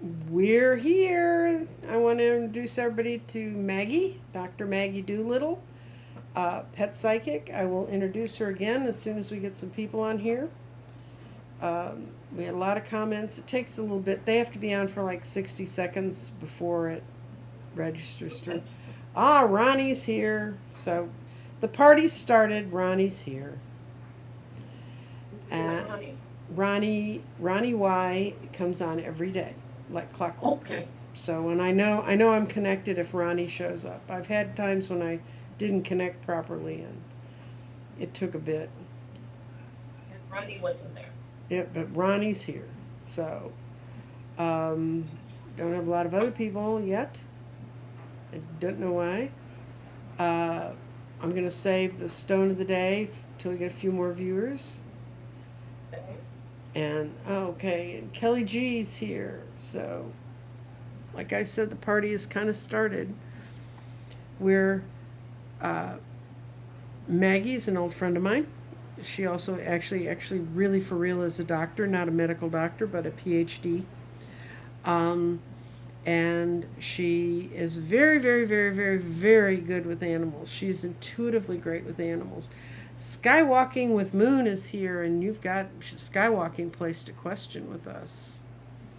We're here. I want to introduce everybody to Maggie, Dr. Maggie Dolittle, pet psychic. I will introduce her again as soon as we get some people on here. We had a lot of comments. It takes a little bit. They have to be on for like 60 seconds before it registers through. Ah, Ronnie's here. So the party started. Ronnie's here. Uh, Ronnie Y comes on every day, like clockwork. Okay. So when I know I'm connected if Ronnie shows up. I've had times when I didn't connect properly and it took a bit. And Ronnie wasn't there. Yeah, but Ronnie's here. So um, don't have a lot of other people yet. I don't know why. Uh, I'm gonna save the stone of the day till we get a few more viewers. Okay. And okay, and Kelly G's here. So, like I said, the party has kind of started. We're uh, Maggie's an old friend of mine. She also actually really for real is a doctor, not a medical doctor, but a PhD. Um, and she is very, very, very, very, very good with animals. She's intuitively great with animals. Skywalking with Moon is here, and you've got Skywalking placed a question with us.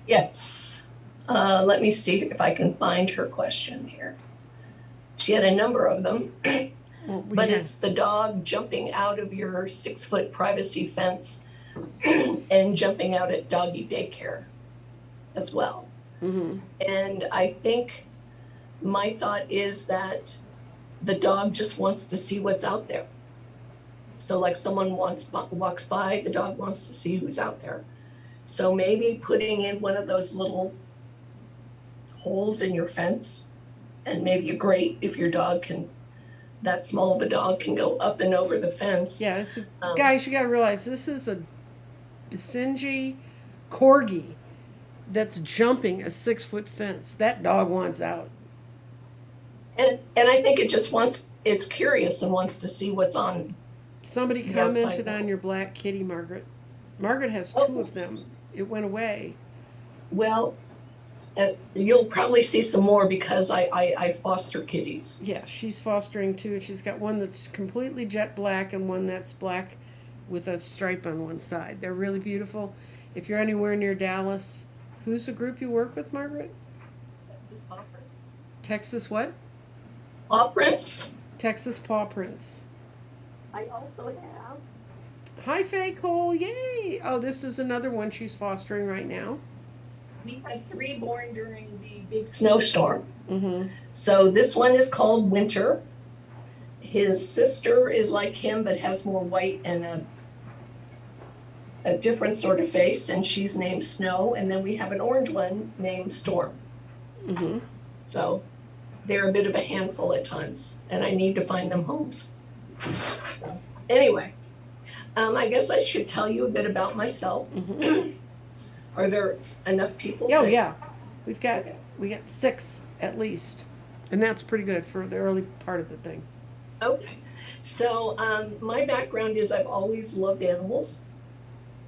Yes. Let me see if I can find her question here. She had a number of them, but it's the dog jumping out of your 6-foot privacy fence and jumping out at doggy daycare as well. Mm-hmm. And I think my thought is that the dog just wants to see what's out there. So like someone walks by, the dog wants to see who's out there. So maybe putting in one of those little holes in your fence, and maybe a grate if your dog can, that small of a dog can go up and over the fence. Yeah, guys, you got to realize this is a Basenji corgi that's jumping a 6-foot fence. That dog wants out. And I think it just it's curious and wants to see what's on. Somebody commented on your black kitty, Margaret. Margaret has two of them. It went away. Well, you'll probably see some more because I foster kitties. Yeah, she's fostering two. She's got one that's completely jet black and one that's black with a stripe on one side. They're really beautiful. If you're anywhere near Dallas, who's the group you work with, Margaret? Texas Paw Prints. Texas what? Paw Prints. Texas Paw Prints. I also have. Hi, Faye Cole. Yay. Oh, this is another one she's fostering right now. We had 3 born during the big snowstorm. Mm-hmm. So this one is called Winter. His sister is like him, but has more white and a different sort of face, and she's named Snow. And then we have an orange one named Storm. Mm-hmm. So they're a bit of a handful at times, and I need to find them homes. So anyway, I guess I should tell you a bit about myself. Mm-hmm. Are there enough people? Oh, yeah. We got 6 at least. And that's pretty good for the early part of the thing. Okay. So my background is I've always loved animals.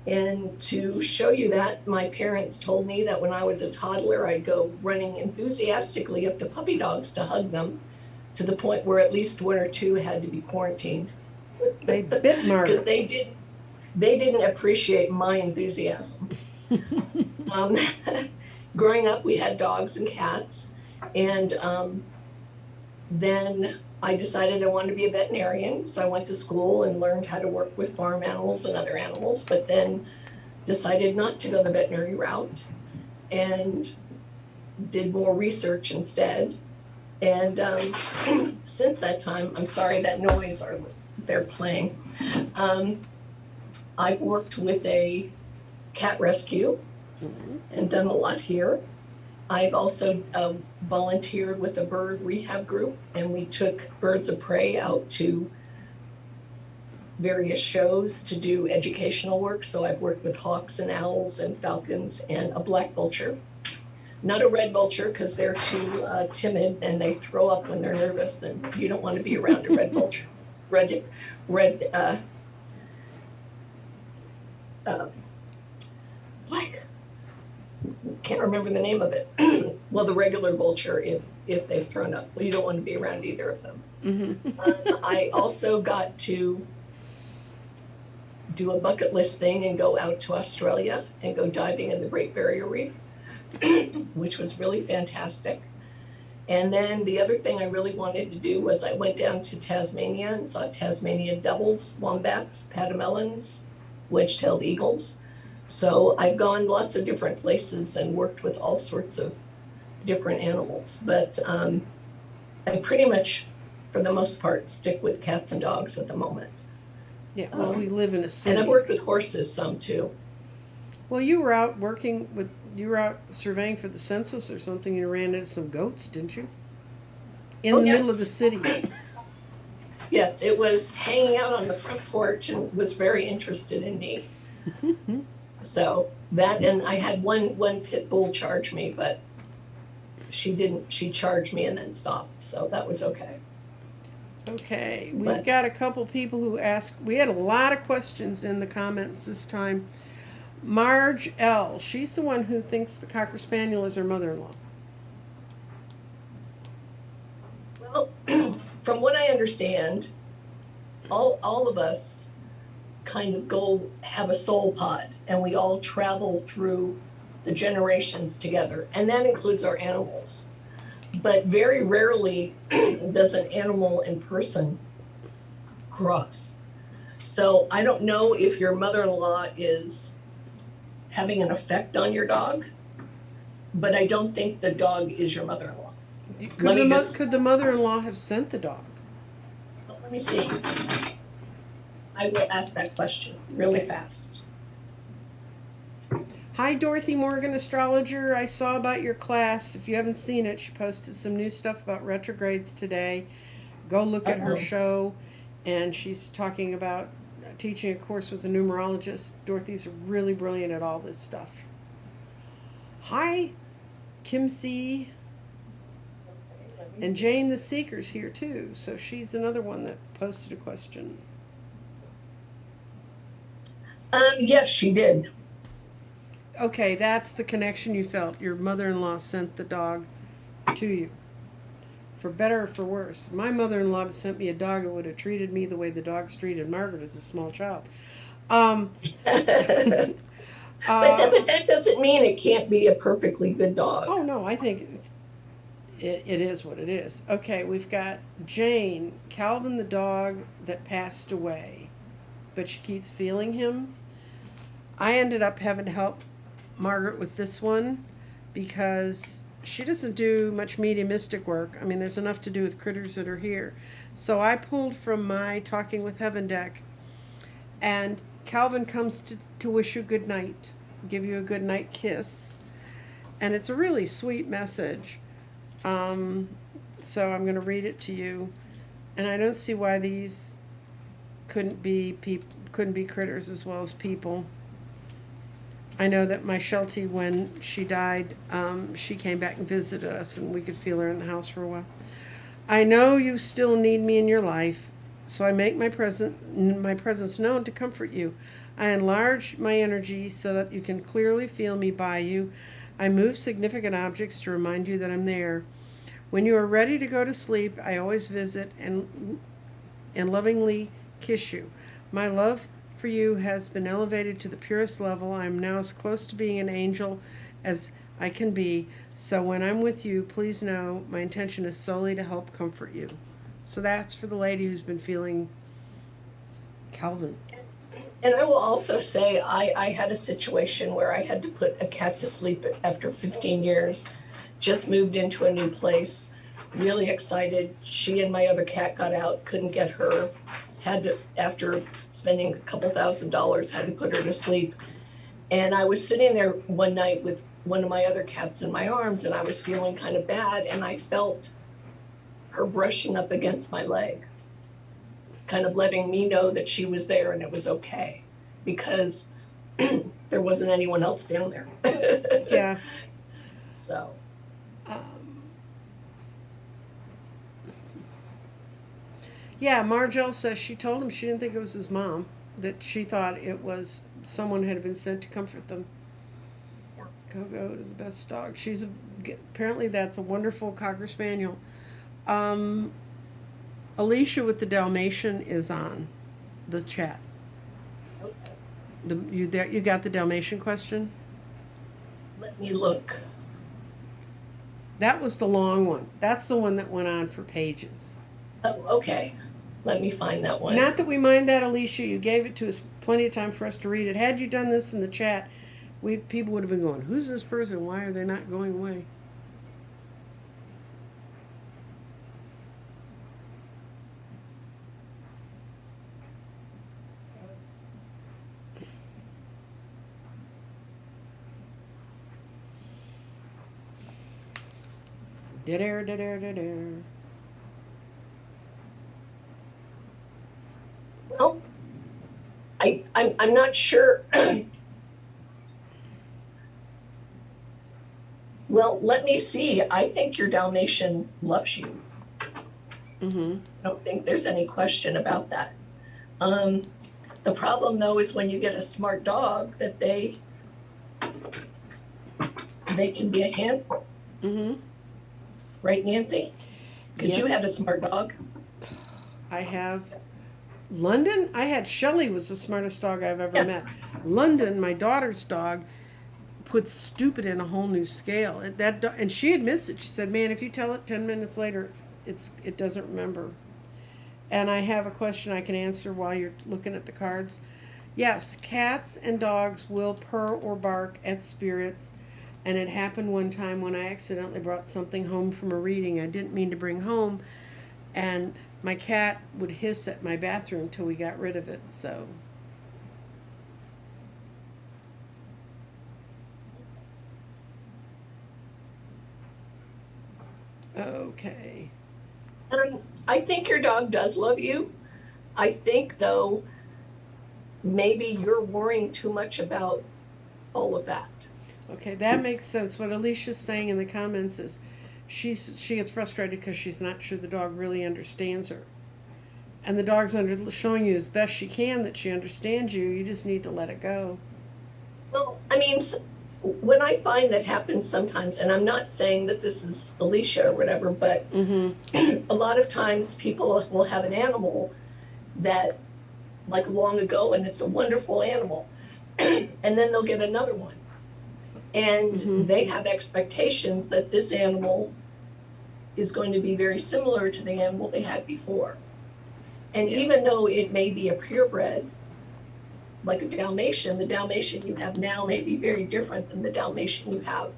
And to show you that, my parents told me that when I was a toddler, I'd go running enthusiastically up to puppy dogs to hug them, to the point where at least 1 or 2 had to be quarantined. They bit Margaret. Because they didn't appreciate my enthusiasm. Growing up, we had dogs and cats, and then I decided I wanted to be a veterinarian, so I went to school and learned how to work with farm animals and other animals, but then decided not to go the veterinary route and did more research instead. And since that time, I'm sorry, that noise they're playing. I've worked with a cat rescue and done a lot here. I've also volunteered with a bird rehab group, and we took birds of prey out to various shows to do educational work. So I've worked with hawks and owls and falcons and a black vulture. Not a red vulture because they're too timid and they throw up when they're nervous, and you don't want to be around a red vulture. can't remember the name of it. Well, the regular vulture, if they've thrown up. Well, you don't want to be around either of them. I also got to do a bucket list thing and go out to Australia and go diving in the Great Barrier Reef, which was really fantastic. And then the other thing I really wanted to do was I went down to Tasmania and saw Tasmanian devils, wombats, patamelons, wedge-tailed eagles. So I've gone lots of different places and worked with all sorts of different animals. But I pretty much, for the most part, stick with cats and dogs at the moment. Yeah, well, we live in a city. And I've worked with horses some too. Well, you were out surveying for the census or something. You ran into some goats, didn't you? In the middle of the city. Yes, it was hanging out on the front porch and was very interested in me. So that, and I had one pit bull charge me, but she didn't. She charged me and then stopped. So that was okay. Okay, we've got a couple people who asked. We had a lot of questions in the comments this time. Marge L. She's the one who thinks the Cocker Spaniel is her mother-in-law. Well, from what I understand, all of us kind of have a soul pod, and we all travel through the generations together, and that includes our animals. But very rarely does an animal in person cross. So I don't know if your mother-in-law is having an effect on your dog, but I don't think the dog is your mother-in-law. Could the mother-in-law have sent the dog? Well, let me see. I will ask that question really fast. Hi, Dorothy Morgan, astrologer. I saw about your class. If you haven't seen it, she posted some new stuff about retrogrades today. Go look at her show. And she's talking about teaching a course with a numerologist. Dorothy's really brilliant at all this stuff. Hi, Kim C. And Jane the Seeker's here too. So she's another one that posted a question. Yes, she did. Okay, that's the connection you felt. Your mother-in-law sent the dog to you. For better or for worse. My mother-in-law had sent me a dog that would have treated me the way the dogs treated Margaret as a small child. But that doesn't mean it can't be a perfectly good dog. Oh, no, I think it is what it is. Okay, we've got Jane, Calvin the dog that passed away, but she keeps feeling him. I ended up having to help Margaret with this one because she doesn't do much mediumistic work. I mean, there's enough to do with critters that are here. So I pulled from my Talking with Heaven deck, and Calvin comes to wish you good night, give you a good night kiss, and it's a really sweet message. So I'm going to read it to you, and I don't see why these couldn't be critters as well as people. I know that my Sheltie, when she died, she came back and visited us, and we could feel her in the house for a while. I know you still need me in your life, so I make my presence known to comfort you. I enlarge my energy so that you can clearly feel me by you. I move significant objects to remind you that I'm there. When you are ready to go to sleep, I always visit and lovingly kiss you. My love for you has been elevated to the purest level. I am now as close to being an angel as I can be. So when I'm with you, please know my intention is solely to help comfort you. So that's for the lady who's been feeling Calvin. And I will also say I had a situation where I had to put a cat to sleep after 15 years. Just moved into a new place. Really excited. She and my other cat got out, couldn't get her. Had to, after spending a couple $1,000s, had to put her to sleep. And I was sitting there one night with one of my other cats in my arms, and I was feeling kind of bad, and I felt her brushing up against my leg, kind of letting me know that she was there and it was okay, because there wasn't anyone else down there. Yeah. So. Yeah, Margelle says she told him she didn't think it was his mom, that she thought it was someone had been sent to comfort them. Yeah. Coco is the best dog. Apparently that's a wonderful Cocker Spaniel. Um, Alicia with the Dalmatian is on the chat. Okay. You got the Dalmatian question? Let me look. That was the long one. That's the one that went on for pages. Oh, okay. Let me find that one. Not that we mind that, Alicia. You gave it to us plenty of time for us to read it. Had you done this in the chat, people would have been going, "Who's this person? Why are they not going away?" Dead air, dead air, dead air. Well, I'm not sure. Well, let me see. I think your Dalmatian loves you. Mm-hmm. I don't think there's any question about that. The problem though is when you get a smart dog that they can be a handful. Mm-hmm. Right, Nancy? Because you Yes. had a smart dog. I have London. I had Shelley was the smartest dog I've ever Yeah. met. London, my daughter's dog, puts stupid in a whole new scale. And she admits it. She said, "Man, if you tell it 10 minutes later, it doesn't remember." And I have a question I can answer while you're looking at the cards. Yes, cats and dogs will purr or bark at spirits. And it happened one time when I accidentally brought something home from a reading I didn't mean to bring home. And my cat would hiss at my bathroom till we got rid of it. So, okay. I think your dog does love you. I think though, maybe you're worrying too much about all of that. Okay, that makes sense. What Alicia's saying in the comments is she gets frustrated because she's not sure the dog really understands her. And the dog's showing you as best she can that she understands you. You just need to let it go. Well, I mean, when I find that happens sometimes, and I'm not saying that this is Alicia or whatever, but Mm-hmm. a lot of times people will have an animal that, like long ago, and it's a wonderful animal, and then they'll get another one. And they have expectations that this animal is going to be very similar to the animal they had before. And Yes. even though it may be a purebred, like a Dalmatian, the Dalmatian you have now may be very different than the Dalmatian you have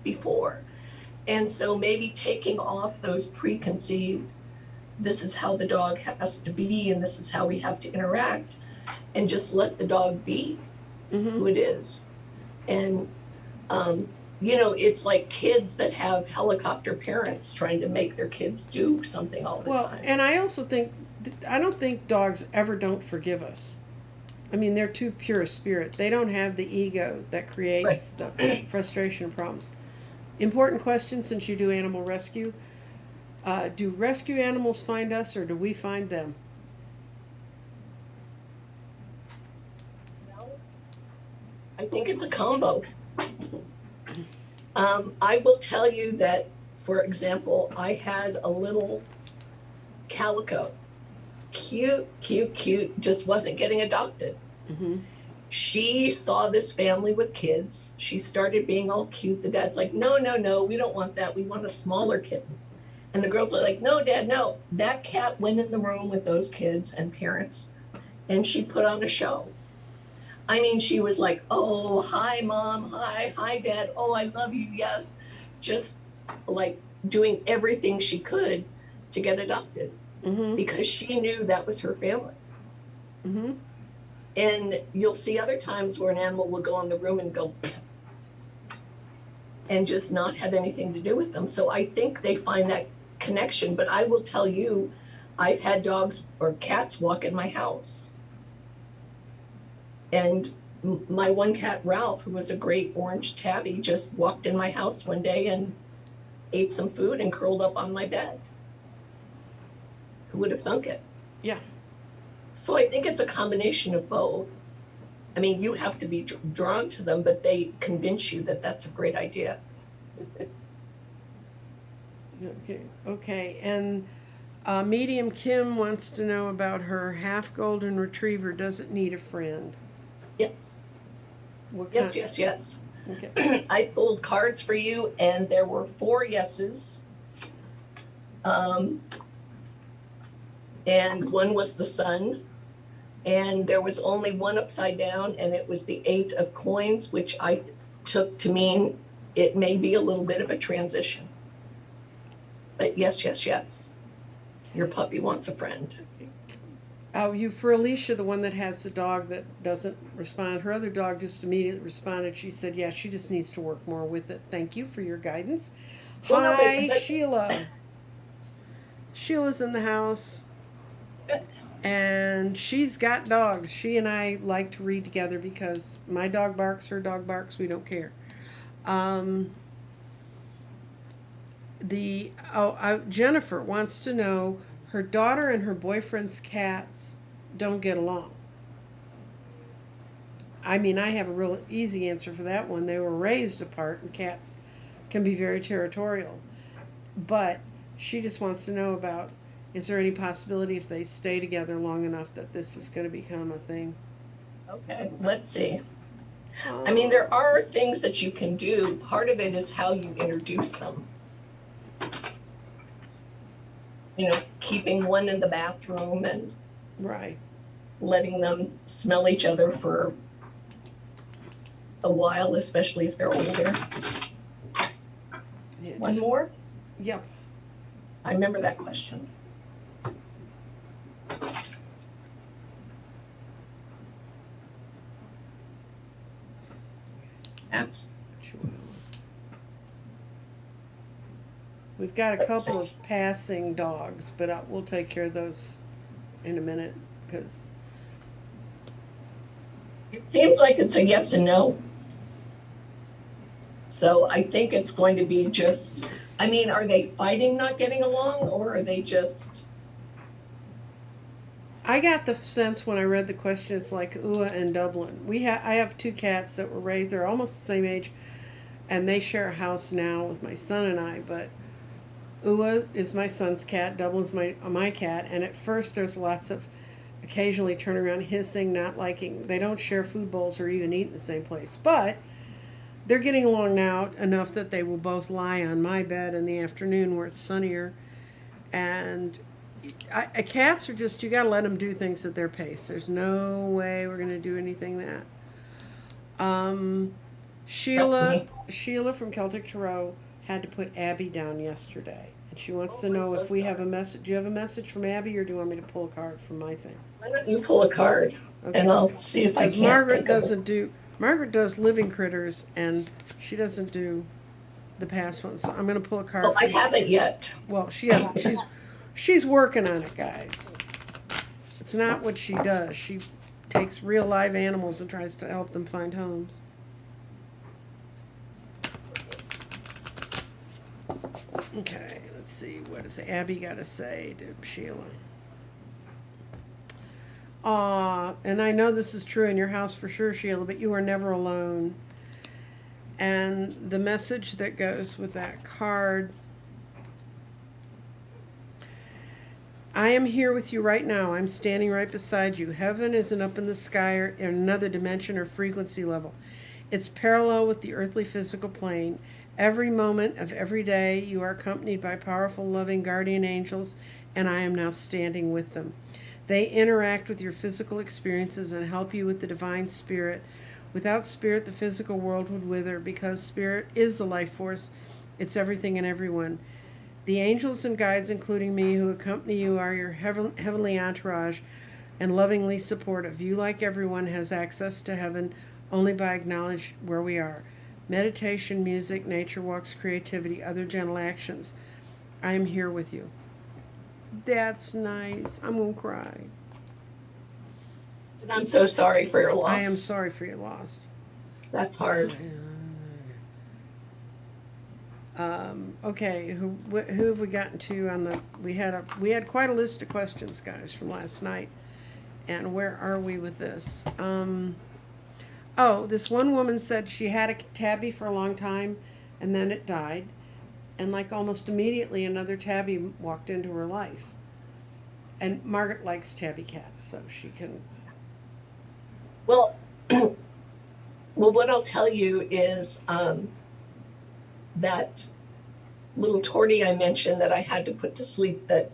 before. And so maybe taking off those preconceived, this is how the dog has to be and this is how we have to interact, and just let the dog be who it is. And it's like kids that have helicopter parents trying to make their kids do something all the time. And I also think, I don't think dogs ever don't forgive us. I mean, they're too pure a spirit. They don't have the ego that creates the frustration and problems. Important question since you do animal rescue. Do rescue animals find us or do we find them? I think it's a combo. I will tell you that, for example, I had a little calico. Cute, just wasn't getting adopted. Mm-hmm. She saw this family with kids. She started being all cute. The dad's like, no, we don't want that. We want a smaller kitten. And the girls are like, no, Dad, no. That cat went in the room with those kids and parents, and she put on a show. I mean, she was like, oh, hi, Mom. Hi, Dad. Oh, I love you. Yes. Just like doing everything she could to get adopted because she knew that was her family. Mm-hmm. And you'll see other times where an animal will go in the room and go and just not have anything to do with them. So I think they find that connection. But I will tell you, I've had dogs or cats walk in my house. And my one cat, Ralph, who was a great orange tabby, just walked in my house one day and ate some food and curled up on my bed. Who would have thunk it? Yeah. So I think it's a combination of both. I mean, you have to be drawn to them, but they convince you that that's a great idea. Okay, and Medium Kim wants to know about her half golden retriever doesn't need a friend. Yes. What Yes, kind? yes, yes. Okay. I pulled cards for you, and there were 4 yeses. And one was the sun. And there was only one upside down, and it was the 8 of coins, which I took to mean it may be a little bit of a transition. But yes, yes, yes. Your puppy wants a friend. Oh, you for Alicia, the one that has the dog that doesn't respond. Her other dog just immediately responded. She said, "Yeah, she just needs to work more with it." Thank you for your guidance. Well, no, Hi, but Sheila. Sheila's in the house, and she's got dogs. She and I like to read together because my dog barks, her dog barks. We don't care. Jennifer wants to know her daughter and her boyfriend's cats don't get along. I mean, I have a real easy answer for that one. They were raised apart, and cats can be very territorial. But she just wants to know about, is there any possibility if they stay together long enough that this is going to become a thing? Okay, let's see. I mean, there are things that you can do. Part of it is how you introduce them. You know, keeping one in the bathroom and Right. letting them smell each other for a while, especially if they're older. Yeah, One more? Yep. I remember that question. That's We've got a Let's couple see. of passing dogs, but we'll take care of those in a minute because It seems like it's a yes and no. So I think it's going to be just, I mean, are they fighting, not getting along, or are they just, I got the sense when I read the question, it's like Ua and Dublin. I have 2 cats that were raised. They're almost the same age, and they share a house now with my son and I. But Ua is my son's cat. Dublin's my cat. And at first, there's lots of occasionally turn around hissing, not liking. They don't share food bowls or even eat in the same place. But they're getting along now enough that they will both lie on my bed in the afternoon where it's sunnier. And cats are just, you got to let them do things at their pace. There's no way we're going to do anything that. Sheila from Celtic Tarot had to put Abby down yesterday. And she wants to know if we have a message. Do you have a message from Abby, or do you want me to pull a card from my thing? why don't you pull a card? Okay. And I'll see if I Because can. Margaret does living critters, and she doesn't do the past ones. So I'm going to pull a card. Oh, I haven't yet. Well, she's working on it, guys. It's not what she does. She takes real live animals and tries to help them find homes. Okay, let's see. What does Abby got to say to Sheila? And I know this is true in your house for sure, Sheila, but you are never alone. And the message that goes with that card: I am here with you right now. I'm standing right beside you. Heaven isn't up in the sky or in another dimension or frequency level. It's parallel with the earthly physical plane. Every moment of every day, you are accompanied by powerful, loving guardian angels, and I am now standing with them. They interact with your physical experiences and help you with the divine spirit. Without spirit, the physical world would wither, because spirit is the life force. It's everything and everyone. The angels and guides, including me, who accompany you are your heavenly entourage and lovingly supportive. You, like everyone, has access to heaven only by acknowledging where we are. Meditation, music, nature walks, creativity, other gentle actions. I am here with you. That's nice. I'm going to cry. And I'm so sorry for your loss. I am sorry for your loss. That's hard. Okay, who have we gotten to on the? We had quite a list of questions, guys, from last night, and where are we with this? Oh, this one woman said she had a tabby for a long time and then it died. And like almost immediately, another tabby walked into her life. And Margaret likes tabby cats, so she can. Well, well, what I'll tell you is that little tortie I mentioned that I had to put to sleep that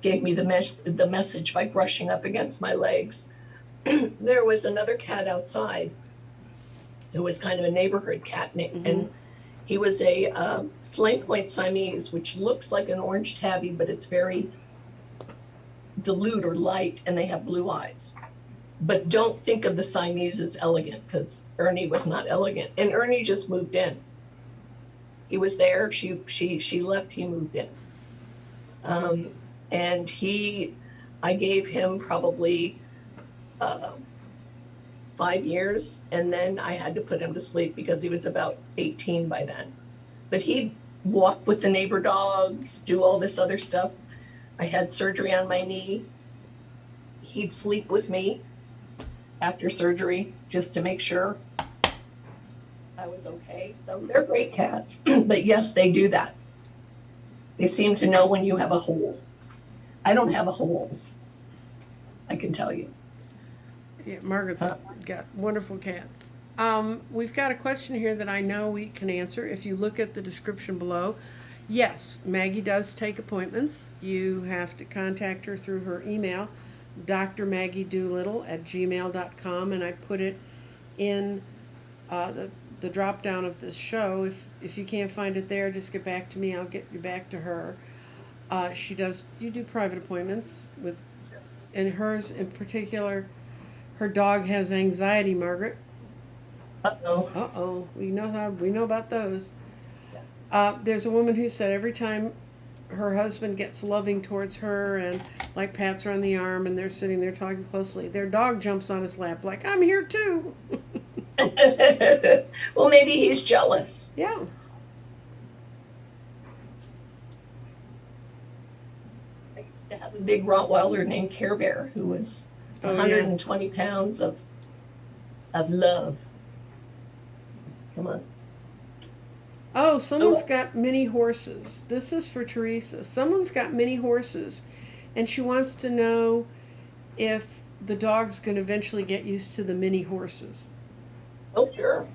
gave me the message by brushing up against my legs. There was another cat outside who was kind of a neighborhood cat, and he was a flame point Siamese, which looks like an orange tabby, but it's very dilute or light, and they have blue eyes. But don't think of the Siamese as elegant, because Ernie was not elegant, and Ernie just moved in. He was there. She left. He moved in, and I gave him probably 5 years, and then I had to put him to sleep because he was about 18 by then. But he'd walk with the neighbor dogs, do all this other stuff. I had surgery on my knee. He'd sleep with me after surgery just to make sure I was okay. So they're great cats. But yes, they do that. They seem to know when you have a hole. I don't have a hole, I can tell you. Yeah, Margaret's got wonderful cats. We've got a question here that I know we can answer if you look at the description below. Yes, Maggie does take appointments. You have to contact her through her email, drmaggiedoolittle@gmail.com, and I put it in the drop down of this show. If you can't find it there, just get back to me. I'll get you back to her. You do private appointments with, and hers in particular, her dog has anxiety, Margaret. Uh-oh. Uh-oh. We know about those. There's a woman who said every time her husband gets loving towards her and like pats her on the arm and they're sitting there talking closely, their dog jumps on his lap like, I'm here too. Well, maybe he's jealous. Yeah. I used to have a big Rottweiler named Care Bear who was 120 pounds of love. Come on. Oh, someone's got mini horses. This is for Teresa. Someone's got mini horses, and she wants to know if the dog's going to eventually get used to the mini horses. Oh, sure.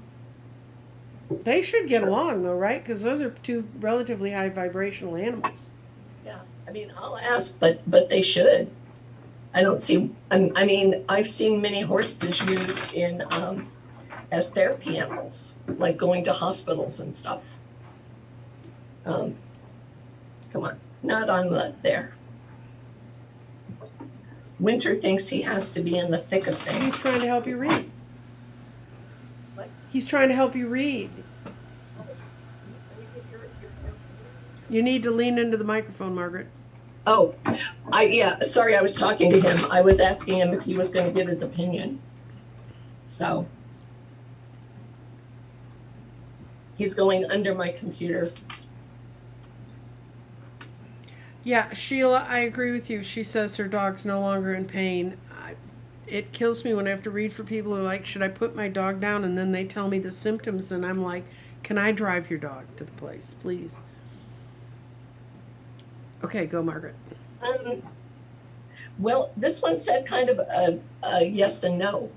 They should get along, though, right? Because those are two relatively high vibrational animals. Yeah, I mean, I'll ask, but they should. I don't see. I mean, I've seen many horses used in as therapy animals, like going to hospitals and stuff. Come on, not on there. Winter thinks he has to be in the thick of things. He's trying to help you read. What? He's trying to help you read. You need to lean into the microphone, Margaret. Oh, sorry, I was talking to him. I was asking him if he was going to give his opinion. So he's going under my computer. Yeah, Sheila, I agree with you. She says her dog's no longer in pain. It kills me when I have to read for people who are like, should I put my dog down? And then they tell me the symptoms, and I'm like, can I drive your dog to the place, please? Okay, go, Margaret. Well, this one said kind of a yes and no.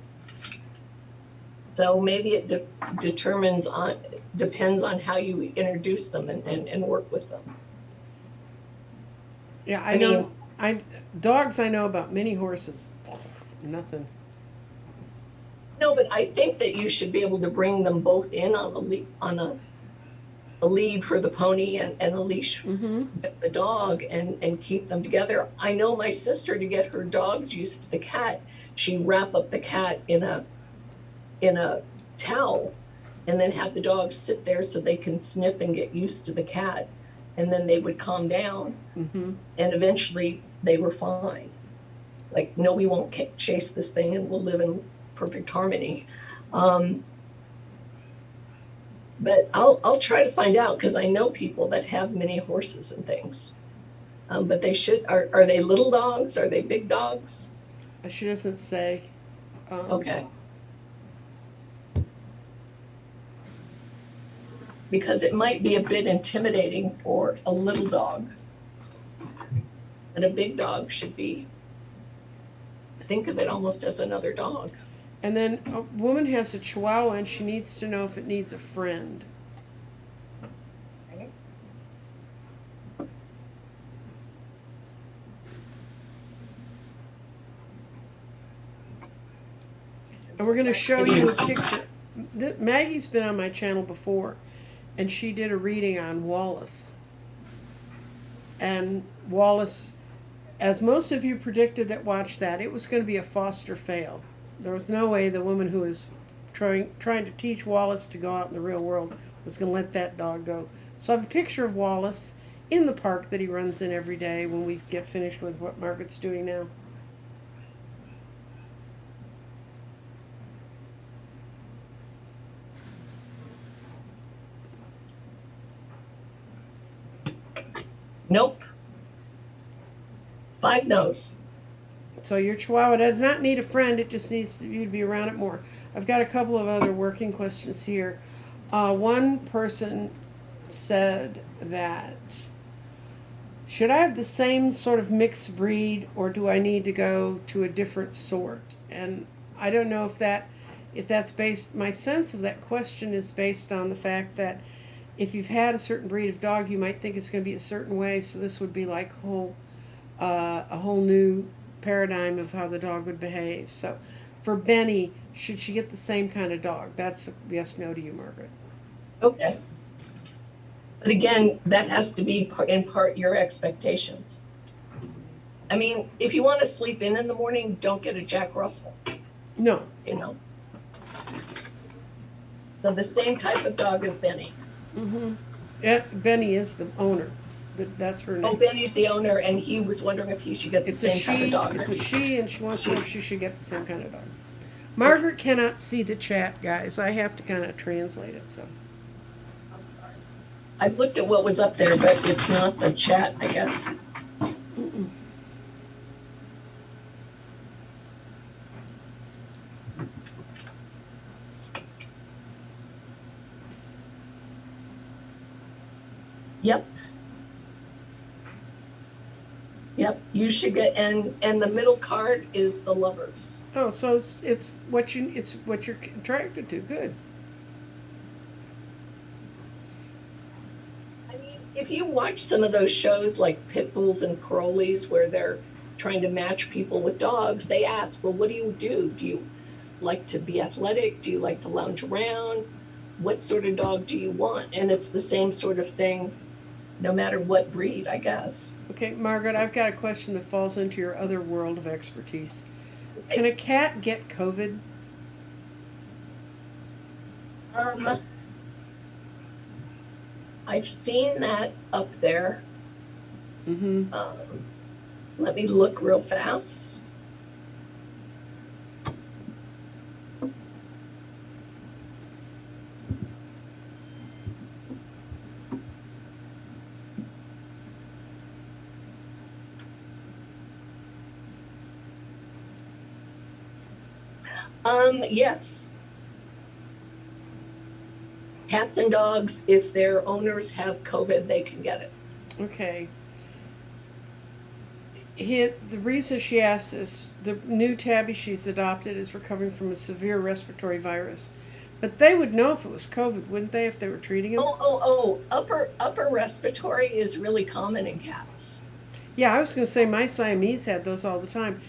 So maybe it depends on how you introduce them and work with them. Yeah, I know. Dogs I know about, mini horses, nothing. No, but I think that you should be able to bring them both in on a lead for the pony and a leash with the dog and keep them together. I know my sister, to get her dogs used to the cat, she wrap up the cat in a towel and then have the dogs sit there so they can sniff and get used to the cat, and then they would calm down, and eventually they were fine. Like, no, we won't chase this thing and we'll live in perfect harmony. But I'll try to find out, because I know people that have mini horses and things. But they should. Are they little dogs? Are they big dogs? She doesn't say. Okay. because it might be a bit intimidating for a little dog. But a big dog should be, think of it almost as another dog. And then a woman has a Chihuahua and she needs to know if it needs a friend. Okay. And we're going to show you a picture. Maggie's been on my channel before, and she did a reading on Wallace. And Wallace, as most of you predicted that watched that, it was going to be a foster fail. There was no way the woman who was trying to teach Wallace to go out in the real world was going to let that dog go. So I have a picture of Wallace in the park that he runs in every day when we get finished with what Margaret's doing now. Nope. 5 no's. So your Chihuahua does not need a friend, it just needs you to be around it more. I've got a couple of other working questions here. One person said that, should I have the same sort of mixed breed or do I need to go to a different sort? And I don't know if that's based, my sense of that question is based on the fact that if you've had a certain breed of dog, you might think it's going to be a certain way, so this would be like a whole new paradigm of how the dog would behave. So for Benny, should she get the same kind of dog? That's a yes, no to you, Margaret. Okay. But again, that has to be in part your expectations. I mean, if you want to sleep in the morning, don't get a Jack Russell. No. You know. So the same type of dog as Benny. Mm-hmm. Yeah, Benny is the owner. That's her name. Oh, Benny's the owner, and he was wondering if he should get the same type of dog. It's a she, and she wants to know if she should get the same kind of dog. Margaret cannot see the chat, guys. I have to kind of translate it. So I looked at what was up there, but it's not the chat, I guess. Mm-mm. Yep. Yep, you should get, and the middle card is the lovers. Oh, so it's what you're attracted to. Good. I mean, if you watch some of those shows like Pit Bulls and Parolees where they're trying to match people with dogs, they ask, well, what do you do? Do you like to be athletic? Do you like to lounge around? What sort of dog do you want? And it's the same sort of thing no matter what breed, I guess. Okay, Margaret, I've got a question that falls into your other world of expertise. Can a cat get COVID? I've seen that up there. Mm-hmm. Let me look real fast. Yes. Cats and dogs, if their owners have COVID, they can get it. Okay. The reason she asks is the new tabby she's adopted is recovering from a severe respiratory virus. But they would know if it was COVID, wouldn't they, if they were treating him? Upper respiratory is really common in cats. Yeah, I was going to say my Siamese had those all the time.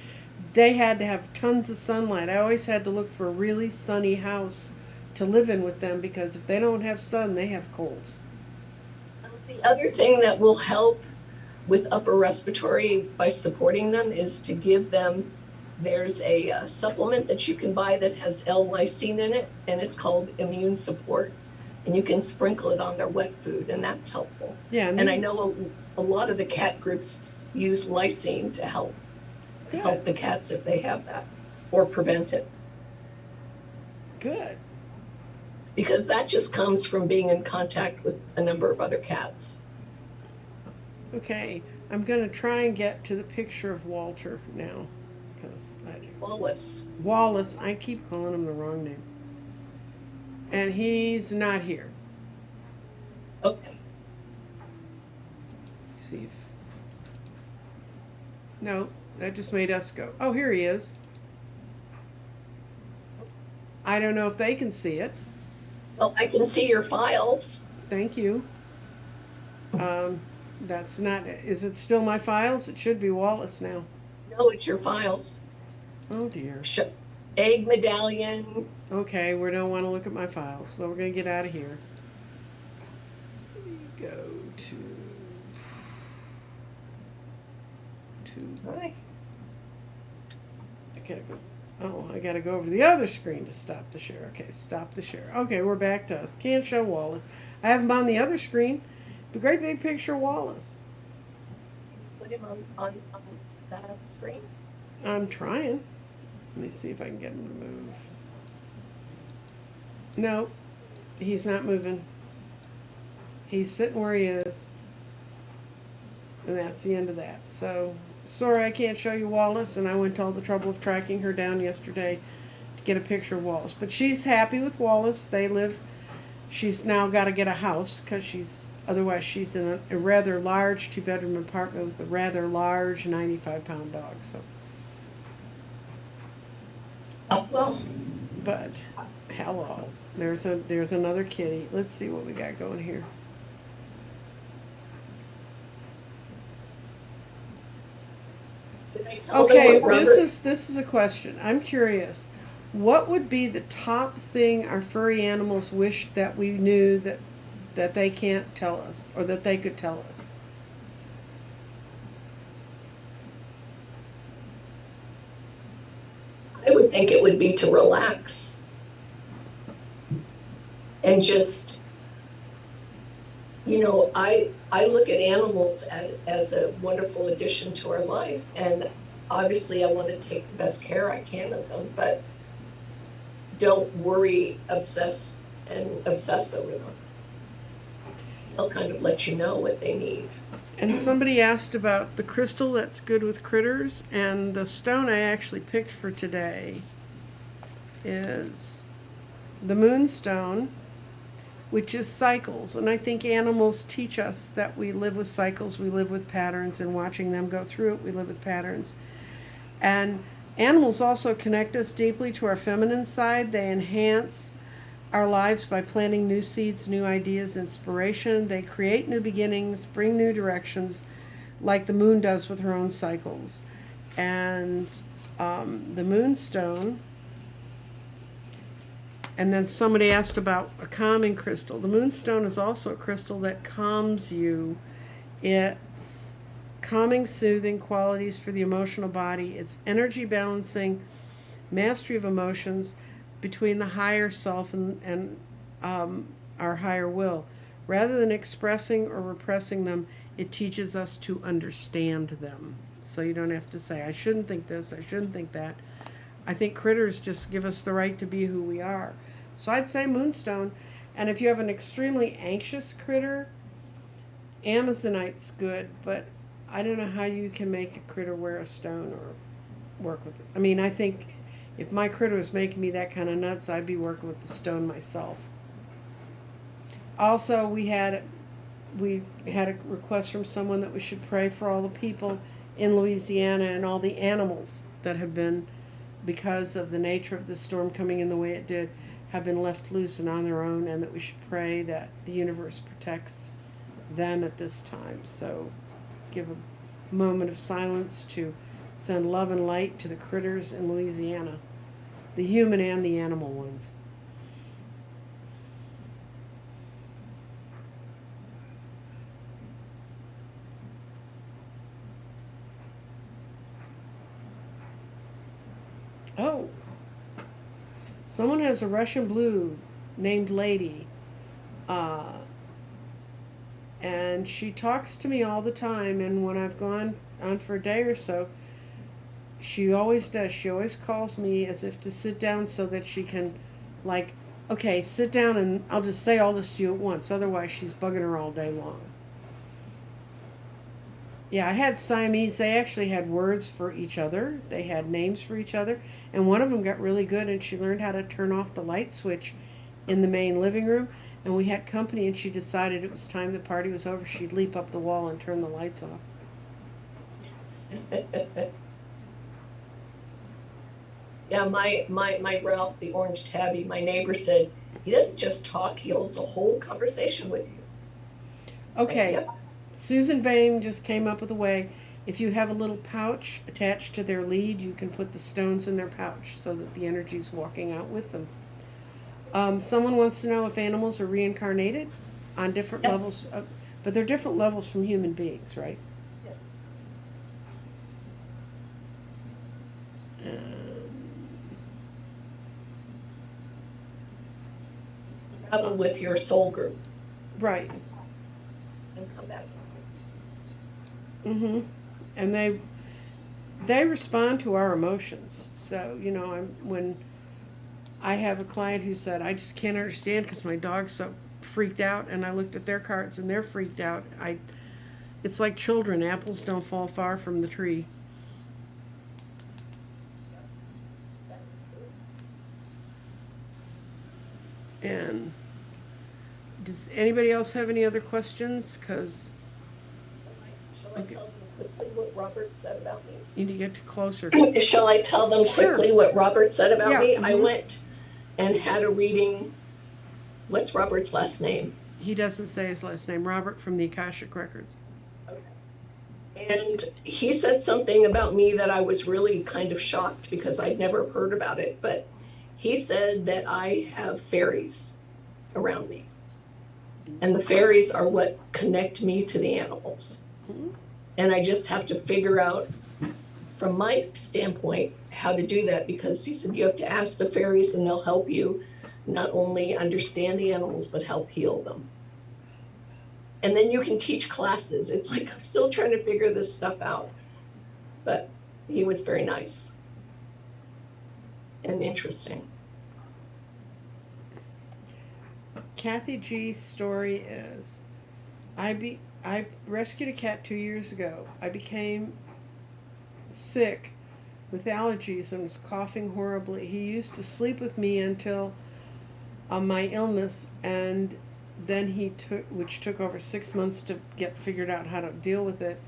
They had to have tons of sunlight. I always had to look for a really sunny house to live in with them because if they don't have sun, they have colds. The other thing that will help with upper respiratory by supporting them is to give them, there's a supplement that you can buy that has L-lysine in it, and it's called Immune Support. And you can sprinkle it on their wet food, and that's helpful. Yeah, and I know a lot of the cat groups use lysine to help the cats if they have that, or prevent it. Good. Because that just comes from being in contact with a number of other cats. Okay, I'm going to try and get to the picture of Walter now. Wallace, I keep calling him the wrong name. And he's not here. Okay. See if... No, that just made us go. Oh, here he is. I don't know if they can see it. Well, I can see your files. Thank you. That's not... Is it still my files? It should be Wallace now. No, it's your files. Oh, dear. Egg medallion. Okay, we don't want to look at my files, so we're going to get out of here. Go to... Right. I gotta go. Oh, I gotta go over the other screen to stop the share. Okay, stop the share. Okay, we're back to us. Can't show Wallace. I have him on the other screen. The great big picture of Wallace. Put him on that screen. I'm trying. Let me see if I can get him to move. No, he's not moving. He's sitting where he is. And that's the end of that. So, sorry I can't show you Wallace, and I went to all the trouble of tracking her down yesterday to get a picture of Wallace. But she's happy with Wallace. They live... She's now got to get a house because otherwise she's in a rather large 2-bedroom apartment with a rather large 95-pound dog. So, Well, but hello, there's another kitty. Let's see what we got going here. did I tell Okay, them what this is a question. I'm curious. What would be the top thing our furry animals wish that we knew that they can't tell us, or that they could tell us? I would think it would be to relax and just, I look at animals as a wonderful addition to our life, and obviously I want to take the best care I can of them, but don't worry, obsess over them. They'll kind of let you know what they need. And somebody asked about the crystal that's good with critters, and the stone I actually picked for today is the moonstone, which is cycles. And I think animals teach us that we live with cycles, we live with patterns, and watching them go through it, we live with patterns. And animals also connect us deeply to our feminine side. They enhance our lives by planting new seeds, new ideas, inspiration. They create new beginnings, bring new directions, like the moon does with her own cycles. And the moonstone, and then somebody asked about a calming crystal. The moonstone is also a crystal that calms you. It's calming, soothing qualities for the emotional body. It's energy balancing, mastery of emotions between the higher self and our higher will. Rather than expressing or repressing them, it teaches us to understand them. So you don't have to say, I shouldn't think this, I shouldn't think that. I think critters just give us the right to be who we are. So I'd say moonstone. And if you have an extremely anxious critter, Amazonite's good, but I don't know how you can make a critter wear a stone or work with it. I mean, I think if my critter was making me that kind of nuts, I'd be working with the stone myself. Also, we had a request from someone that we should pray for all the people in Louisiana and all the animals that have been, because of the nature of the storm coming in the way it did, have been left loose and on their own, and that we should pray that the universe protects them at this time. So give a moment of silence to send love and light to the critters in Louisiana, the human and the animal ones. Oh, someone has a Russian blue named Lady, and she talks to me all the time, and when I've gone on for a day or so, she always does. She always calls me as if to sit down so that she can, like, okay, sit down and I'll just say all this to you at once. Otherwise, she's bugging her all day long. Yeah, I had Siamese. They actually had words for each other. They had names for each other. And one of them got really good, and she learned how to turn off the light switch in the main living room. and we had company, and she decided it was time the party was over, she'd leap up the wall and turn the lights off. Yeah, my Ralph, the orange tabby, my neighbor said, he doesn't just talk, he holds a whole conversation with you. Okay, Yep. Susan Bain just came up with a way. If you have a little pouch attached to their lead, you can put the stones in their pouch so that the energy's walking out with them. Someone wants to know if animals are reincarnated on different Yes. levels, but they're different levels from human beings, right? Yes. Travel with your soul group Right. and come back. Mm-hmm. And they respond to our emotions. So when I have a client who said, I just can't understand because my dog's so freaked out, and I looked at their cards and they're freaked out. It's like children. Apples don't fall far from the tree. And does anybody else have any other questions? Because Shall I tell them quickly what Robert said about me? you need to get closer. Shall I tell them Sure. quickly what Robert said about Yeah, me? I mhm. went and had a reading. What's Robert's last name? He doesn't say his last name. Robert from the Akashic Records. And he said something about me that I was really kind of shocked because I'd never heard about it. But he said that I have fairies around me. And the fairies are what connect me to the animals. And I just have to figure out, from my standpoint, how to do that, because he said you have to ask the fairies and they'll help you not only understand the animals, but help heal them. And then you can teach classes. It's like I'm still trying to figure this stuff out. But he was very nice and interesting. Kathy G's story is, I rescued a cat 2 years ago. I became sick with allergies and was coughing horribly. He used to sleep with me until my illness, and then which took over 6 months to get figured out how to deal with it.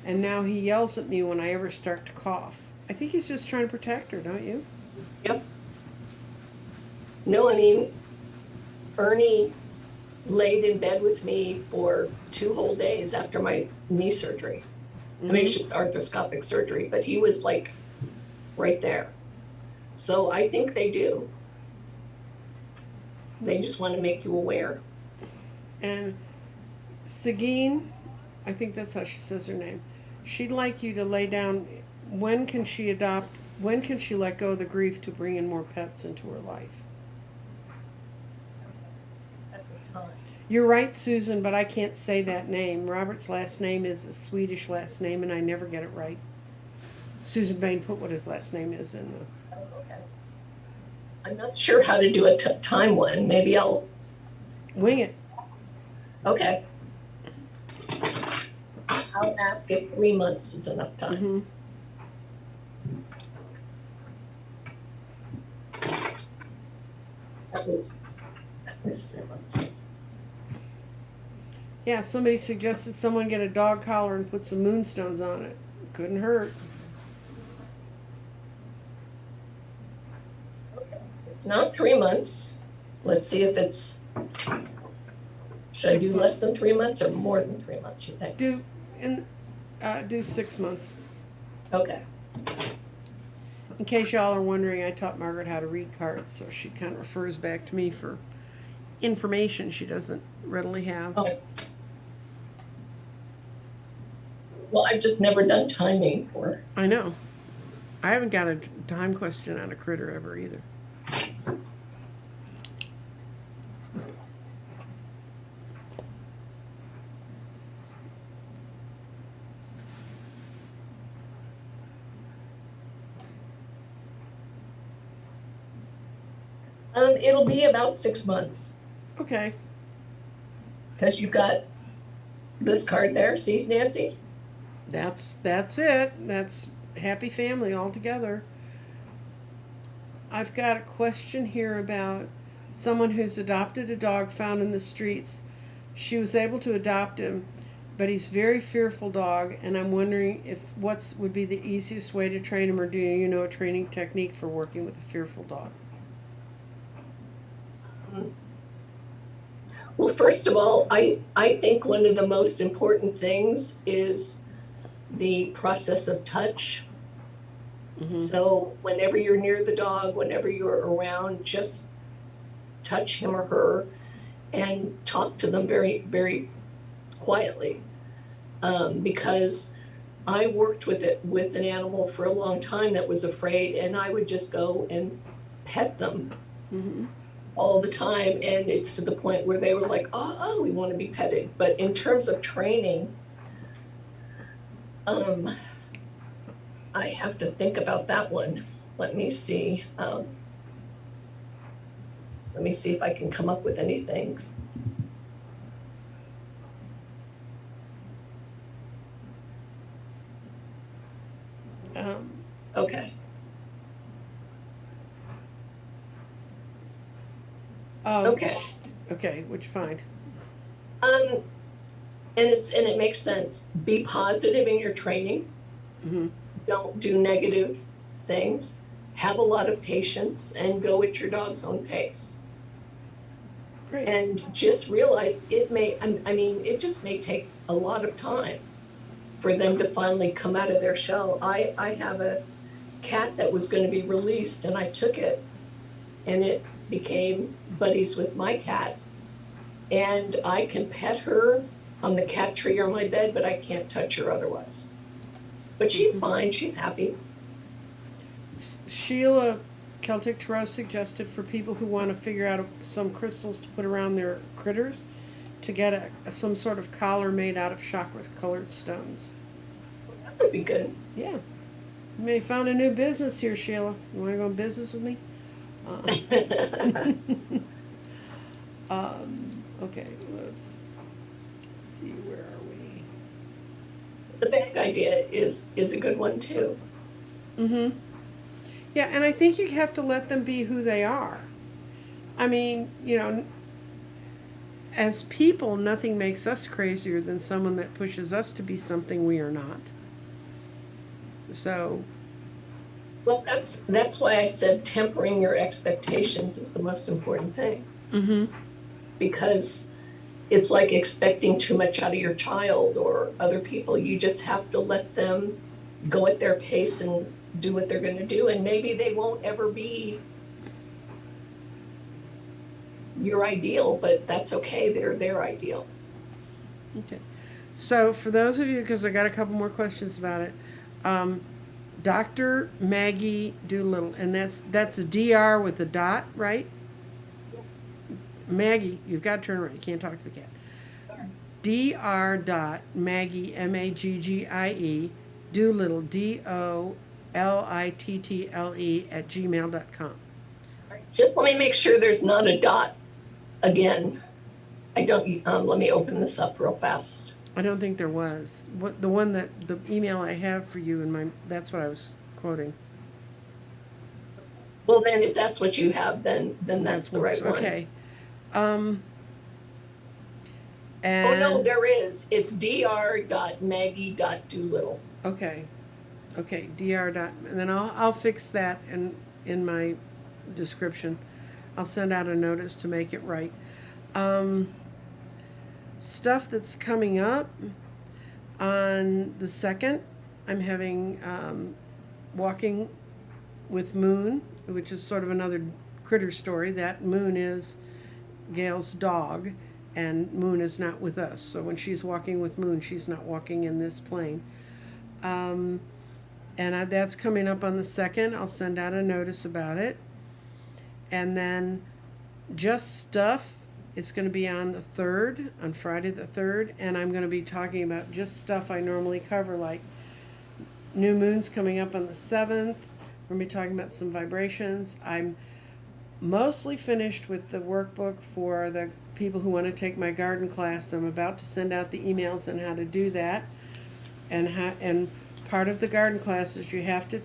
And now he yells at me when I ever start to cough. I think he's just trying to protect her, don't you? Yep. No, I mean, Ernie laid in bed with me for 2 whole days after my knee surgery. I mean, it's just arthroscopic surgery, but he was like right there. So I think they do. They just want to make you aware. And Sagine, I think that's how she says her name, she'd like you to lay down, when can she let go of the grief to bring in more pets into her life? At the time. You're right, Susan, but I can't say that name. Robert's last name is a Swedish last name, and I never get it right. Susan Bain put what his last name is in the... Oh, okay. I'm not sure how to do a time one. Maybe I'll... Wing it. Okay. I'll ask if 3 months is enough time. At least 3 months. Yeah, somebody suggested someone get a dog collar and put some moonstones on it. Couldn't hurt. Okay. It's not 3 months. Let's see if it's... Should I do 6 less months. than 3 months or more than 3 months, you think? Do 6 months. Okay. In case y'all are wondering, I taught Margaret how to read cards, so she kind of refers back to me for information she doesn't readily have. Oh. Well, I've just never done timing for... I know. I haven't got a time question on a critter ever either. It'll be about 6 months, Okay. because you've got this card there. See, Nancy? That's it. That's happy family all together. I've got a question here about someone who's adopted a dog found in the streets. She was able to adopt him, but he's a very fearful dog, and I'm wondering if what's would be the easiest way to train him, or do you know a training technique for working with a fearful dog? Well, first of all, I think one of the most important things is the process of touch. Mm-hmm. So whenever you're near the dog, whenever you're around, just touch him or her and talk to them very, very quietly. Because I worked with an animal for a long time that was afraid, and I would just go and pet them Mm-hmm. all the time, and it's to the point where they were like, oh, we want to be petted. But in terms of training, I have to think about that one. Let me see. Let me see if I can come up with anything. Okay. Okay. Okay, which you find? And it makes sense. Be positive in your training. Mm-hmm. Don't do negative things. Have a lot of patience and go at your dog's own pace. Great. And just realize it just may take a lot of time for them to finally come out of their shell. I have a cat that was going to be released, and I took it, and it became buddies with my cat. And I can pet her on the cat tree or my bed, but I can't touch her otherwise. But she's fine. She's happy. Sheila Celtic Tarot suggested for people who want to figure out some crystals to put around their critters to get some sort of collar made out of chakra-colored stones. That would be good. Yeah. You may have found a new business here, Sheila. You want to go in business with me? Okay, let's see, where are we? The bag idea is a good one too. Mm-hmm. Yeah, and I think you have to let them be who they are. I mean, as people, nothing makes us crazier than someone that pushes us to be something we are not. So. Well, that's why I said tempering your expectations is the most important thing. Mm-hmm. Because it's like expecting too much out of your child or other people. You just have to let them go at their pace and do what they're going to do, and maybe they won't ever be your ideal, but that's okay. They're their ideal. Okay. So for those of you, because I got a couple more questions about it, Dr. Maggie Dolittle, and that's a DR with a dot, right? Maggie, you've got to turn around. You can't talk to the cat. Dr. Maggie, Maggie, Dolittle, Dolittle @gmail.com. Just let me make sure there's not a dot again. I don't. Let me open this up real fast. I don't think there was. The email I have for you that's what I was quoting. Well, then if that's what you have, then that's the right one. Okay. And oh no, there is. It's dr.maggie.dolittle. Okay, dr. And then I'll fix that in my description. I'll send out a notice to make it right. Stuff that's coming up on the 2nd. I'm having Walking with Moon, which is sort of another critter story. That Moon is Gail's dog, and Moon is not with us. So when she's walking with Moon, she's not walking in this plane. And that's coming up on the 2nd. I'll send out a notice about it. And then Just Stuff is going to be on the 3rd, on Friday the 3rd. And I'm going to be talking about just stuff I normally cover, like new moon's coming up on the 7th. We're going to be talking about some vibrations. I'm mostly finished with the workbook for the people who want to take my garden class. I'm about to send out the emails on how to do that. And part of the garden class is you have to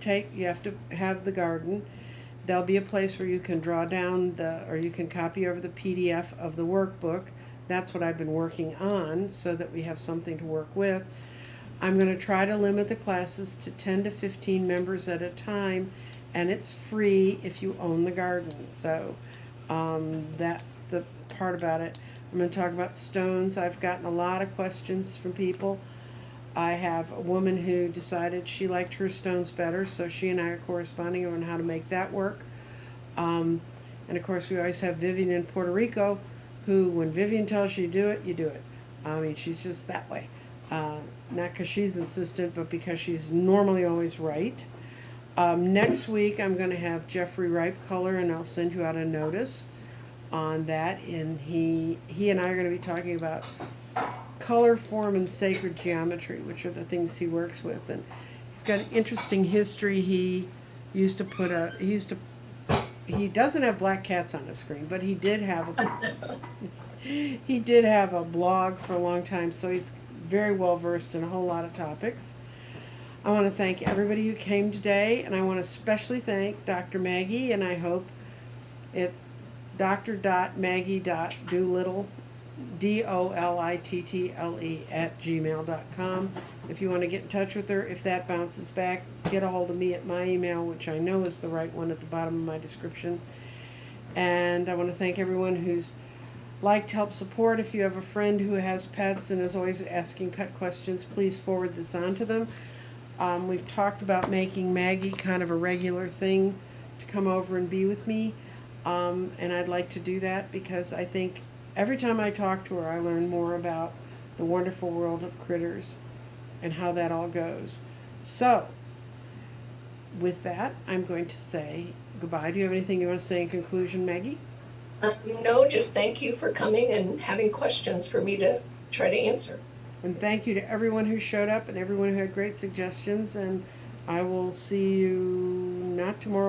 have the garden. there'll be a place where you can draw down or you can copy over the PDF of the workbook. That's what I've been working on so that we have something to work with. I'm going to try to limit the classes to 10 to 15 members at a time, and it's free if you own the garden. So that's the part about it. I'm going to talk about stones. I've gotten a lot of questions from people. I have a woman who decided she liked her stones better, so she and I are corresponding on how to make that work. And of course, we always have Vivian in Puerto Rico, who, when Vivian tells you to do it, you do it. I mean, she's just that way. Not because she's insistent, but because she's normally always right. Next week, I'm going to have Jeffrey Ripe color, and I'll send you out a notice on that. And he and I are going to be talking about color, form, and sacred geometry, which are the things he works with. And he's got an interesting history. He doesn't have black cats on his screen, but he did have a blog for a long time, so he's very well versed in a whole lot of topics. I want to thank everybody who came today, and I want to especially thank Dr. Maggie, and I hope it's dr.maggie.dolittle, DOLITTLE @gmail.com. If you want to get in touch with her, if that bounces back, get a hold of me at my email, which I know is the right one at the bottom of my description. And I want to thank everyone who's liked, helped, support. If you have a friend who has pets and is always asking pet questions, please forward this on to them. We've talked about making Maggie kind of a regular thing to come over and be with me. And I'd like to do that because I think every time I talk to her, I learn more about the wonderful world of critters and how that all goes. So, with that, I'm going to say goodbye. Do you have anything you want to say in conclusion, Maggie? No, just thank you for coming and having questions for me to try to answer. And thank you to everyone who showed up and everyone who had great suggestions. And I will see you not tomorrow.